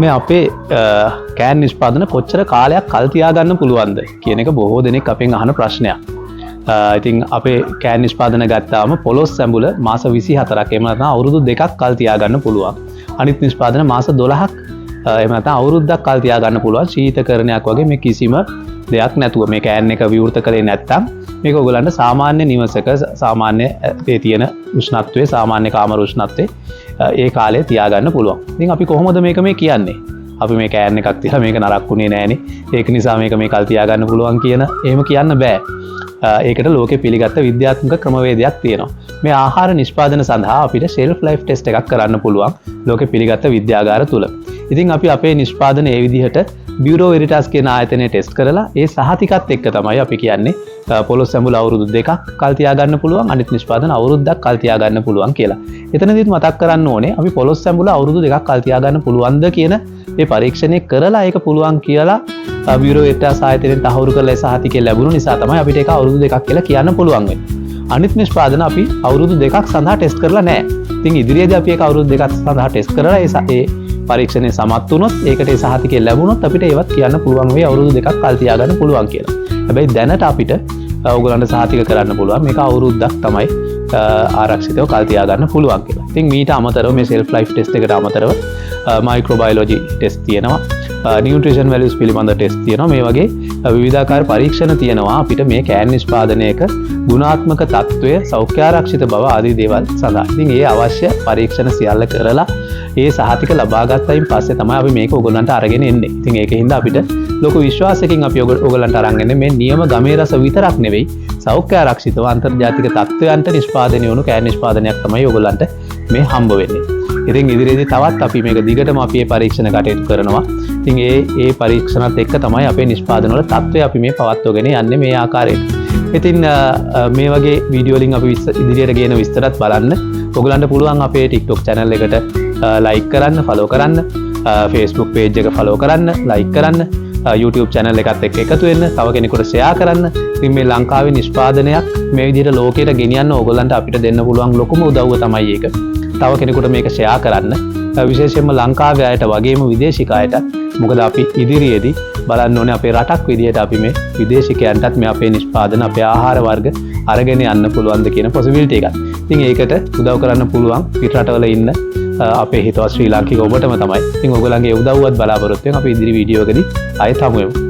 මේ අපේ කෑන් නිෂ්පාදන කොච්චර කාලයක් කල් තියාගන්න පුළුවන්ද කියන එක බොහෝ දෙනෙක් අපෙන් අහන ප්‍රශ්නයක්. ඉතින් අපේ කෑන් නිෂ්පාදන ගත්තාම පොලොස් සැඹුල මාස 24ක් එහෙම නැත්නම් අවුරුදු 2ක් කල් තියාගන්න පුළුවන්. අනිත් නිෂ්පාදන මාස 12ක් එහෙම නැත්නම් අවුරුද්දක් කල් තියාගන්න පුළුවන්. ශීතකරණයක් වගේ මේ කිසිම දෙයක් නැතුව මේ කෑන් එක විවෘත කරේ නැත්නම් මේක ඔයගලන්ට සාමාන්‍ය නිවසක සාමාන්‍ය තේ තියෙන උෂ්ණත්වයේ සාමාන්‍ය කාමර උෂ්ණත්වයේ ඒ කාලේ තියාගන්න පුළුවන්. ඉතින් අපි කොහොමද මේක මේ කියන්නේ? අපි මේ කෑන් එකක් තියලා මේක නරක්ුනේ නෑනේ. ඒක නිසා මේක මේ කල් තියාගන්න පුළුවන් කියන එහෙම කියන්න බෑ. ඒකට ලෝකේ පිළිගත්ත විද්‍යාත්මක ක්‍රමවේදයක් තියෙනවා. මේ ආහාර නිෂ්පාදන සඳහා අපිට ෂෙල්ෆ් ලයිෆ් ටෙස්ට් එකක් කරන්න පුළුවන් ලෝකේ පිළිගත්ත විද්‍යාගාර තුල. ඉතින් අපි අපේ නිෂ්පාදන ඒ විදිහට බියුරෝ වෙරිටාස් කියන ආයතනයේ ටෙස්ට් කරලා ඒ සහතිකත් එක්ක තමයි අපි කියන්නේ පොලොස් සැඹුල අවුරුදු 2ක් කල් තියාගන්න පුළුවන් අනිත් නිෂ්පාදන අවුරුද්දක් කල් තියාගන්න පුළුවන් කියලා. එතනදිත් මතක් කරන්න ඕනේ අපි පොලොස් සැඹුල අවුරුදු 2ක් කල් තියාගන්න පුළුවන්ද කියන මේ පරීක්ෂණය කරලා ඒක පුළුවන් කියලා බියුරෝ වෙරිටාස් ආයතනයෙන් තහවුරු කරලා ඒ සහතිකය ලැබුණු නිසා තමයි අපිට ඒක අවුරුදු 2ක් කියලා කියන්න පුළුවන් වෙන්නේ. අනිත් නිෂ්පාදන අපි අවුරුදු 2ක් සඳහා ටෙස්ට් කරලා නැහැ. ඉතින් ඉදිරියේදී අපි ඒක අවුරුදු 2ක් සඳහා ටෙස්ට් කරලා ඒ පරීක්ෂණය සමත් වුණොත් ඒකට ඒ සහතිකය ලැබුණොත් අපිට ඒවත් කියන්න පුළුවන් වෙයි අවුරුදු 2ක් කල් තියාගන්න පුළුවන් කියලා. හැබැයි දැනට අපිට ඕගලන්ට සහතික කරන්න පුළුවන් මේක අවුරුද්දක් තමයි ආරක්ෂිතව කල් තියාගන්න පුළුවන් කියලා. ඉතින් මීට අමතරව මේ ෂෙල්ෆ් ලයිෆ් ටෙස්ට් එකට අමතරව මයික්‍රෝබයොලොජි ටෙස්ට් තියෙනවා. නියුට්‍රිෂන් වැලියුස් පිළිබඳ ටෙස්ට් තියෙනවා. මේ වගේ විවිධාකාර පරීක්ෂණ තියෙනවා අපිට මේ කෑන් නිෂ්පාදනයක ගුණාත්මක තත්ත්වය සෞඛ්‍යාරක්ෂිත බව ආදී දේවල් සඳහා. ඉතින් ඒ අවශ්‍ය පරීක්ෂණ සියල්ල කරලා ඒ සහතික ලබා ගත්තයින් පස්සේ තමයි අපි මේක ඔයගොල්ලන්ට අරගෙන එන්නේ. ඉතින් ඒකින්ද අපිට ලොකු විශ්වාසයකින් අපි ඔයගොල්ලන්ට අරන් එන්නේ මේ නියම ගමේ රස විතරක් නෙවෙයි සෞඛ්‍යාරක්ෂිතව අන්තර්ජාතික තත්ත්වයන්ට නිෂ්පාදනය වුණු කෑන් නිෂ්පාදනයක් තමයි ඔයගොල්ලන්ට මේ හම්බ වෙන්නේ. ඉතින් ඉදිරියේදී තවත් අපි මේක දිගටම අපි මේ පරීක්ෂණ කටයුතු කරනවා. ඉතින් ඒ පරීක්ෂණත් එක්ක තමයි අපේ නිෂ්පාදන වල තත්ත්වය අපි මේ පවත්වගෙන යන්නේ මේ ආකාරයට. ඉතින් මේ වගේ වීඩියෝ වලින් අපි ඉදිරියට ගේන විස්තරත් බලන්න. ඔයගලන්ට පුළුවන් අපේ TikTok channel එකට like කරන්න, follow කරන්න, Facebook page එක follow කරන්න, like කරන්න, YouTube channel එකත් එක්ක එකතු වෙන්න, තව කෙනෙකුට share කරන්න. ඉතින් මේ ලංකාවේ නිෂ්පාදනයක් මේ විදිහට ලෝකෙට ගෙනියන්න ඕගොල්ලන්ට අපිට දෙන්න පුළුවන් ලොකුම උදව්ව තමයි ඒක. තව කෙනෙකුට මේක share කරන්න. විශේෂයෙන්ම ලංකාවේ අයට වගේම විදේශික අයට. මොකද අපි ඉදිරියේදී බලන්න ඕනේ අපේ රටක් විදිහට අපි මේ විදේශිකයන්ටත් මේ අපේ නිෂ්පාදන අපේ ආහාර වර්ග අරගෙන යන්න පුළුවන්ද කියන possibility එකක්. ඉතින් ඒකට උදව් කරන්න පුළුවන් පිට රටවල ඉන්න අපේ හිතවත් ශ්‍රී ලාංකික ඔබටම තමයි. ඉතින් ඔයගොල්ලන්ගේ උදව්වත් බලාපොරොත්තු වෙන අපි ඉදිරි වීඩියෝ එකදී ආයෙත් හමු වෙමු.